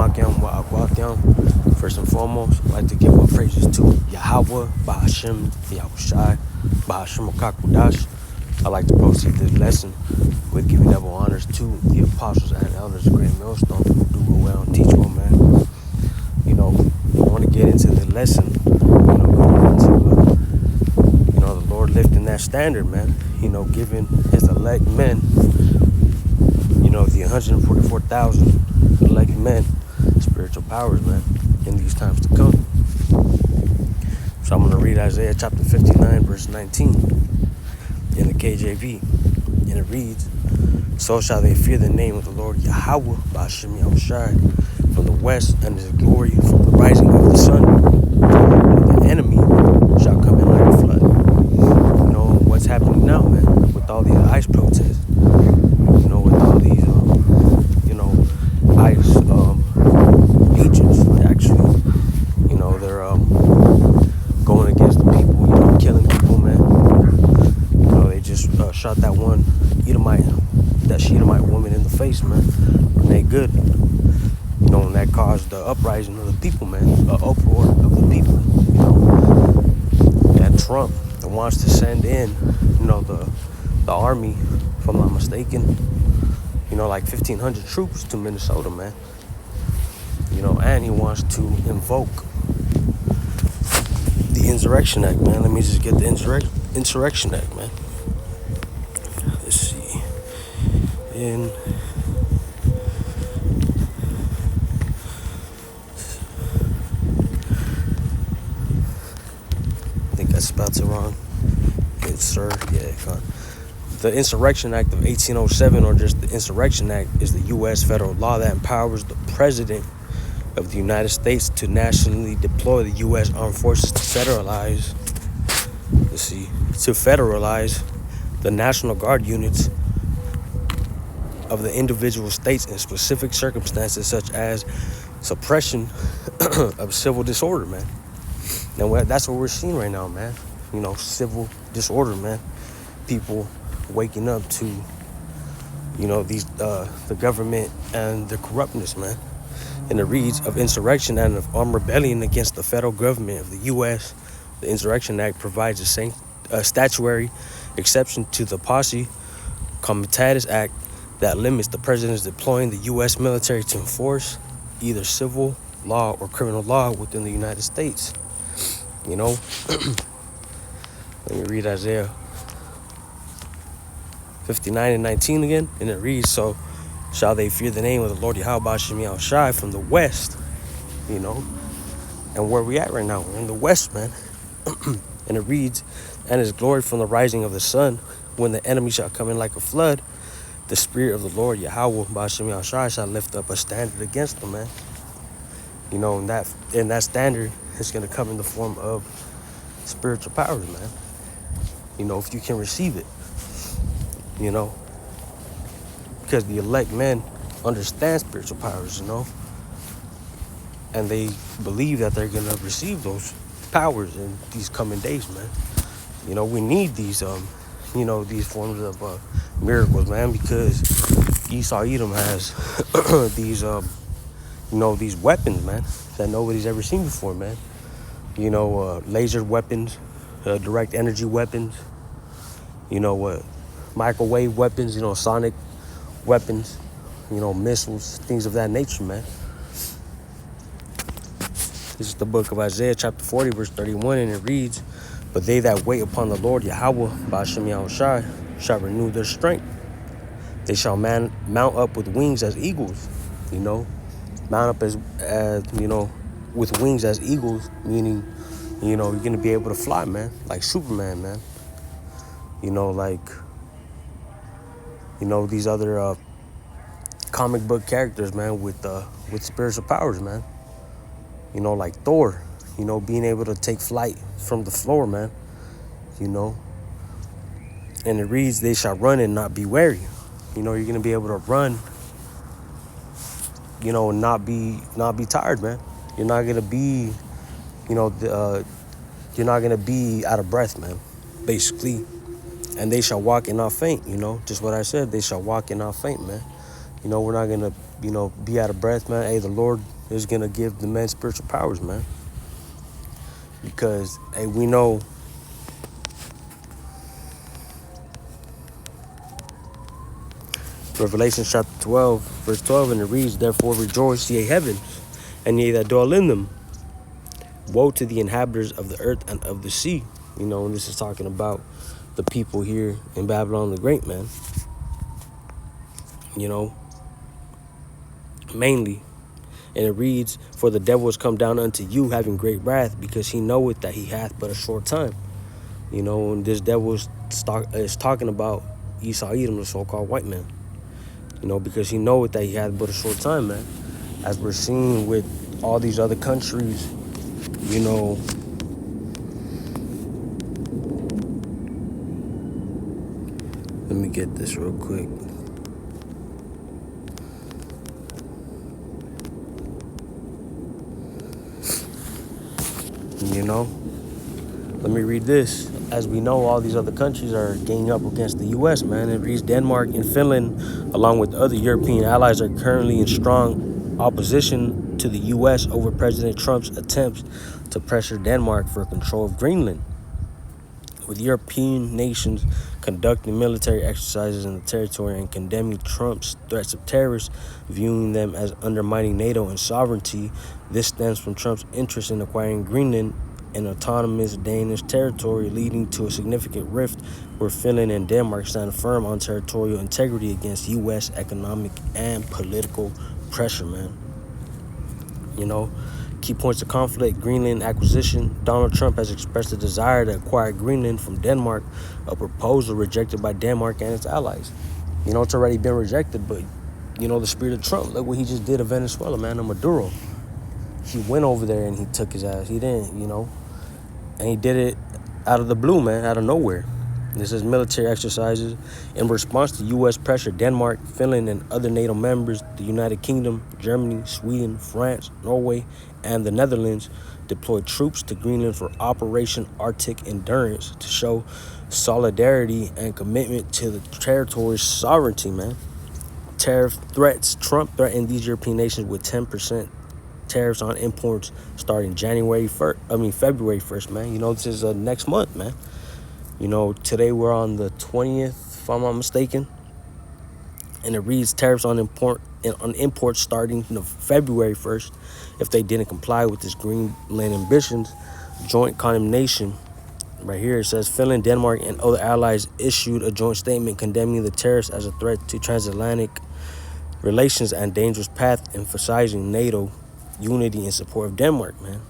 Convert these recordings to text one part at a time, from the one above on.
Shemakim Wa'akwathiam. First and foremost, I'd like to give our praises to Yahweh, Bahashem, Yahushai, Bahashem Akakudash. I'd like to proceed this lesson with giving double honors to the apostles and elders of Great Millstone who do well and teach well, man. I want to get into the lesson, going into, the Lord lifting that standard, man. Giving his elect men, the 144,000 elect men, spiritual powers, man, in these times to come. So I'm going to read Isaiah chapter 59, verse 19 in the KJV, and it reads, "So shall they fear the name of the Lord Yahweh, Ba'ashem Yahushai, from the west, and his glory from the rising of the sun. And the enemy shall come in like a flood." What's happening now, man, with all these ICE protests, with all these, ICE agents, actually, they're going against the people, killing people, man. They just shot that one Edomite woman in the face, man, Renee Good, and that caused the uprising of the people, man, uproar of the people, and Trump wants to send in, the army, if I'm not mistaken, like 1,500 troops to Minnesota, man. And he wants to invoke the Insurrection Act, man. Let me just get the Insurrection Act, man. Let's see. I think I spelled it wrong. Good, sir. Yeah, God. The Insurrection Act of 1807, or just the Insurrection Act, is the U.S. federal law that empowers the President of the United States to nationally deploy the U.S. Armed Forces to federalize the National Guard units of the individual states in specific circumstances, such as suppression of civil disorder, man. Now, that's what we're seeing right now, man. Civil disorder, man. People waking up to, the government and the corruptness, man. And it reads, "Of insurrection and of armed rebellion against the federal government of the U.S., the Insurrection Act provides a statutory exception to the Posse Comitatus Act that limits the president's deploying the U.S. military to enforce either civil law or criminal law within the United States." Let me read Isaiah 59 and 19 again, and it reads, "So shall they fear the name of the Lord Yahweh Ba'ashem Yahushai from the west," and where we at right now, we're in the west, man. And it reads, "And his glory from the rising of the sun, when the enemy shall come in like a flood, the spirit of the Lord Yahweh Ba'ashem Yahushai shall lift up a standard against them," man. And that standard is going to come in the form of spiritual powers, man. If you can receive it, because the elect men understand spiritual powers, and they believe that they're going to receive those powers in these coming days, man. We need these, these forms of miracles, man, because Esau Edom has these, these weapons, man, that nobody's ever seen before, man. Laser weapons, direct energy weapons, microwave weapons, sonic weapons, missiles, things of that nature, man. This is the book of Isaiah chapter 40, verse 31, and it reads, "But they that wait upon the Lord Yahweh, Ba'ashem Yahushai, shall renew their strength. They shall mount up with wings as eagles," mount up as with wings as eagles, meaning, you're going to be able to fly, man, like Superman, man. These other comic book characters, man, with spiritual powers, man. Like Thor, being able to take flight from the floor, man. And it reads, "They shall run and not be weary." You're going to be able to run, and not be tired, man. You're not going to be, you're not going to be out of breath, man, basically. And they shall walk and not faint, just what I said. They shall walk and not faint, man. We're not going to, be out of breath, man. Hey, the Lord is gonna give the men spiritual powers, man. Because hey, we know Revelation chapter 12, verse 12, and it reads, "Therefore rejoice, ye heavens, and ye that dwell in them. Woe to the inhabitants of the earth and of the sea." You know, and this is talking about the people here in Babylon the Great, man. You know, mainly. And it reads, "For the devil is come down unto you, having great wrath, because he knoweth that he hath but a short time." You know, and this devil is talking about Esau Edom, the so-called white man. You know, because he knoweth that he hath but a short time, man. As we're seeing with all these other countries, you know, let me get this real quick. You know, let me read this. As we know, all these other countries are ganging up against the U.S., man. It reads, "Denmark and Finland, along with other European allies, are currently in strong opposition to the U.S. over President Trump's attempts to pressure Denmark for control of Greenland, with European nations conducting military exercises in the territory and condemning Trump's threats of terrorists, viewing them as undermining NATO and sovereignty. This stems from Trump's interest in acquiring Greenland, an autonomous Danish territory, leading to a significant rift where Finland and Denmark stand firm on territorial integrity against U.S. economic and political pressure, man." You know, key points of conflict: Greenland acquisition. Donald Trump has expressed a desire to acquire Greenland from Denmark, a proposal rejected by Denmark and its allies. You know, it's already been rejected, but, you know, the spirit of Trump, look what he just did to Venezuela, man, to Maduro. He went over there and he took his ass. He didn't, you know, and he did it out of the blue, man, out of nowhere. This is military exercises. In response to U.S. pressure, Denmark, Finland, and other NATO members, the United Kingdom, Germany, Sweden, France, Norway, and the Netherlands deployed troops to Greenland for Operation Arctic Endurance to show solidarity and commitment to the territory's sovereignty, man. Tariff threats. Trump threatened these European nations with 10% tariffs on imports starting February 1st, man. You know, this is next month, man. You know, today we're on the 20th, if I'm not mistaken. And it reads, tariffs on imports starting February 1st if they didn't comply with this Greenland ambitions. Joint condemnation. Right here it says, Finland, Denmark, and other allies issued a joint statement condemning the tariffs as a threat to transatlantic relations and dangerous path, emphasizing NATO unity in support of Denmark, man.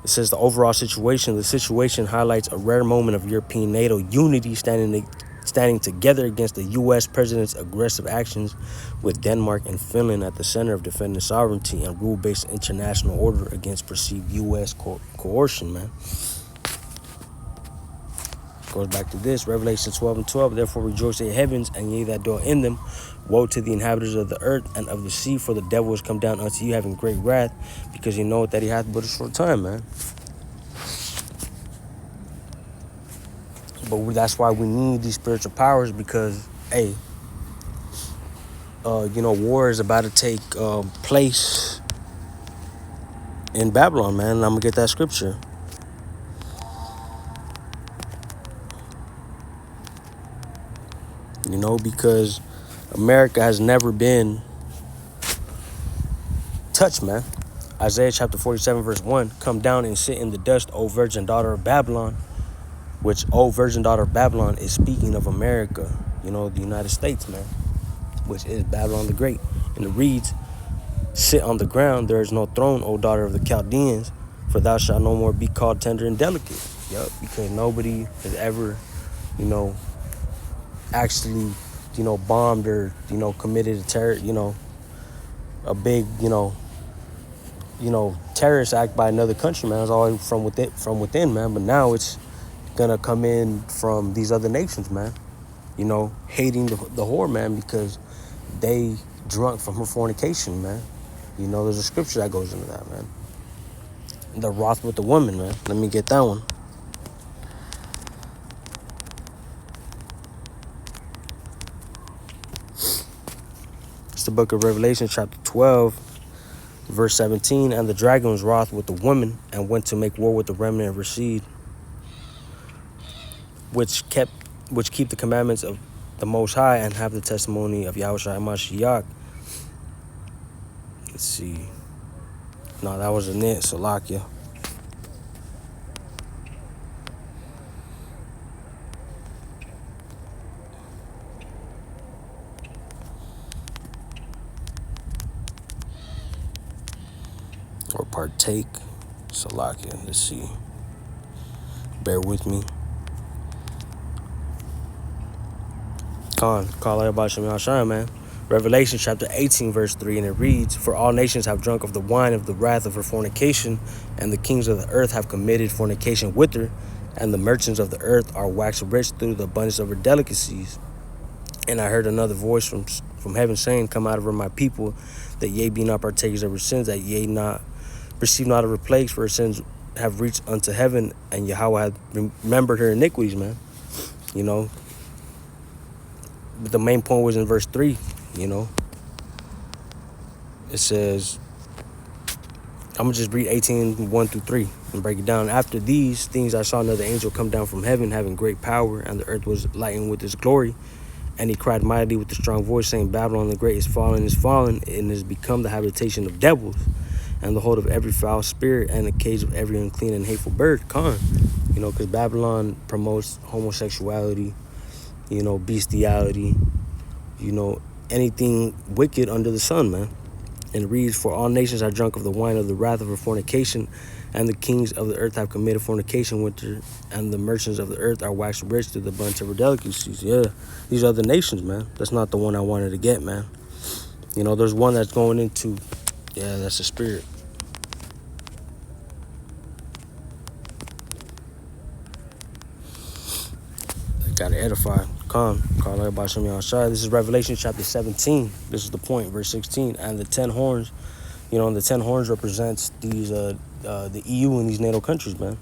It says the overall situation. The situation highlights a rare moment of European NATO unity standing together against the U.S. president's aggressive actions, with Denmark and Finland at the center of defending sovereignty and rule-based international order against perceived U.S. coercion, man. Goes back to this, Revelation 12:12. "Therefore rejoice, ye heavens, and ye that dwell in them. Woe to the inhabitants of the earth and of the sea, for the devil is come down unto you, having great wrath, because you know that he hath but a short time," man. But that's why we need these spiritual powers, because, hey, you know, war is about to take place in Babylon, man. And I'm gonna get that scripture. You know, because America has never been touched, man. Isaiah chapter 47, verse 1, "Come down and sit in the dust, O virgin daughter of Babylon," which, O virgin daughter of Babylon, is speaking of America, you know, the United States, man, which is Babylon the Great. And it reads, "Sit on the ground, there is no throne, O daughter of the Chaldeans, for thou shalt no more be called tender and delicate." Yep, because nobody has ever, you know, actually, you know, bombed or, you know, committed a terror, you know, a big, you know, terrorist act by another country, man. It's always from within, man. But now it's gonna come in from these other nations, man. You know, hating the whore, man, because they drunk from her fornication, man. You know, there's a scripture that goes into that, man. The wrath with the woman, man. Let me get that one. the book of Revelation, chapter 12, verse 17. And the dragon was wroth with the woman and went to make war with the remnant of her seed, which keep the commandments of the Most High and have the testimony of Yahushua HaMashiach. Let's see. No, that wasn't it. Salakia. Or partake. Salakia. Let's see. Bear with me. Call everybody Shem Yahshua, man. Revelation chapter 18, verse 3, and it reads, For all nations have drunk of the wine of the wrath of her fornication, and the kings of the earth have committed fornication with her, and the merchants of the earth are waxed rich through the abundance of her delicacies. And I heard another voice from heaven saying, Come out of her, my people, that ye be not partakers of her sins, that ye not receive not of her plagues, for her sins have reached unto heaven, and Yahweh hath remembered her iniquities, man. You know, but the main point was in verse 3, you know. It says, I'm going to just read 18, 1 through 3 and break it down. After these things I saw another angel come down from heaven, having great power, and the earth was lightened with his glory. And he cried mightily with a strong voice, saying, Babylon the great is fallen, and is become the habitation of devils, and the hold of every foul spirit, and the cage of every unclean and hateful bird. You know, because Babylon promotes homosexuality, you know, bestiality, you know, anything wicked under the sun, man. And it reads, For all nations are drunk of the wine of the wrath of her fornication, and the kings of the earth have committed fornication with her, and the merchants of the earth are waxed rich through the abundance of her delicacies. Yeah, these are the nations, man. That's not the one I wanted to get, man. You know, there's one that's going into, yeah, that's the spirit. Gotta edify. Call everybody Shem Yahshua. This is Revelation chapter 17. This is the point, verse 16. And the 10 horns, you know, and the 10 horns represents these the EU and these NATO countries, man.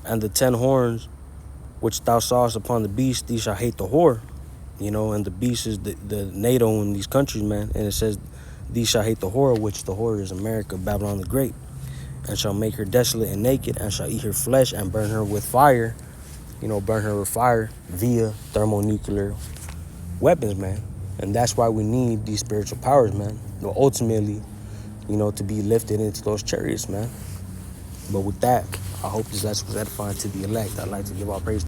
And the 10 horns which thou sawest upon the beast, these shall hate the whore, you know, and the beast is the NATO in these countries, man. And it says, these shall hate the whore, which the whore is America, Babylon the Great, and shall make her desolate and naked, and shall eat her flesh and burn her with fire. You know, burn her with fire via thermonuclear weapons, man. And that's why we need these spiritual powers, man. But ultimately, you know, to be lifted into those chariots, man. But with that, I hope this lesson was edifying to the elect. I'd like to give all praise